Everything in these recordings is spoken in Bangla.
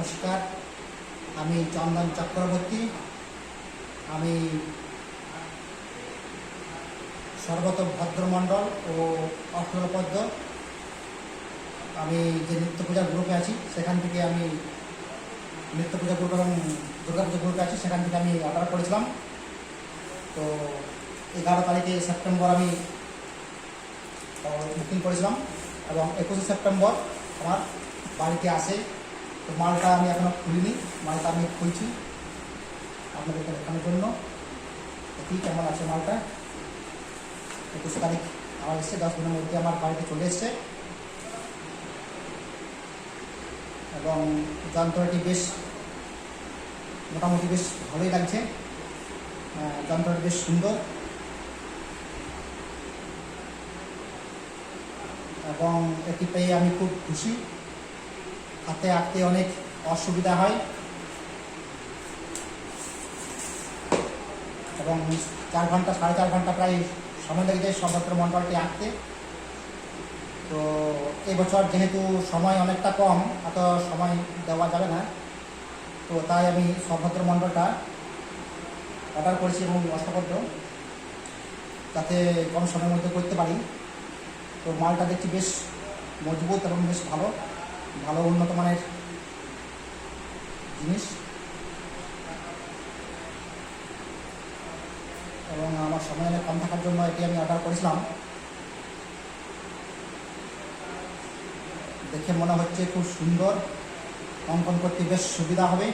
নমস্কার, আমি চন্দন চক্রবর্তী। আমি সর্বত ভদ্রমণ্ডল ও অষ্টলপদ্ম আমি যে নৃত্য পূজা গ্রুপে আছি সেখান থেকে আমি নৃত্য পূজা গ্রুপ এবং দুর্গা পূজা গ্রুপে আছি, সেখান থেকে আমি অর্ডার করেছিলাম। তো 11 তারিখে সেপ্টেম্বর আমি বুকিং করেছিলাম এবং 21 সেপ্টেম্বর আমার বাড়িতে আসে। তো মালটা আমি এখনও খুলিনি, মালটা আমি খুলছি আপনাদের দেখানোর জন্য। দেখি কেমন আছে মালটা। 21 তারিখ আমার এসছে, 10 দিনের মধ্যে আমার বাড়িতে চলে এসছে এবং যন্ত্রটি বেশ মোটামুটি বেশ ভালোই লাগছে। যন্ত্রটি বেশ সুন্দর এবং এটি পেয়ে আমি খুব খুশি। হাতে আঁকতে অনেক অসুবিধা হয় এবং 4 ঘন্টা 4.5 ঘন্টা প্রায় সময় লেগে যায় সর্বত্র মণ্ডলটি আঁকতে। তো এবছর যেহেতু সময় অনেকটা কম, এত সময় দেওয়া যাবে না, তো তাই আমি সর্বত্র মণ্ডলটা অর্ডার করেছি এবং অষ্টপদ্ম যাতে কম সময়ের মধ্যে করতে পারি। তো মালটা দেখছি বেশ মজবুত এবং বেশ ভালো ভালো উন্নত মানের জিনিস এবং আমার সময় অনেক কম থাকার জন্য এটি আমি অর্ডার করেছিলাম। দেখে মনে হচ্ছে খুব সুন্দর, অঙ্কন করতে বেশ সুবিধা হবে।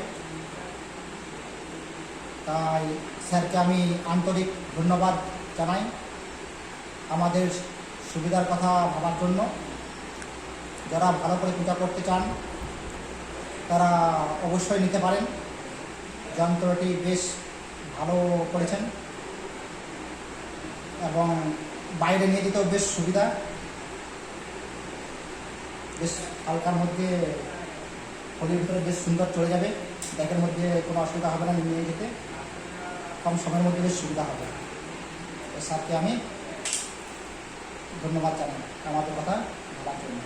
তাই স্যারকে আমি আন্তরিক ধন্যবাদ জানাই আমাদের সুবিধার কথা ভাবার জন্য। যারা ভালো করে পূজা করতে চান তারা অবশ্যই নিতে পারেন। যন্ত্রটি বেশ ভালো করেছেন এবং বাইরে নিয়ে যেতেও বেশ সুবিধা। বেশ হালকার মধ্যে হোলির ভিতরে বেশ সুন্দর চলে যাবে, ব্যাগের মধ্যে কোনো অসুবিধা হবে না, নিয়ে যেতে কম সময়ের মধ্যে বেশ সুবিধা হবে। স্যারকে আমি ধন্যবাদ জানাই আমাদের কথা ভাবার জন্য।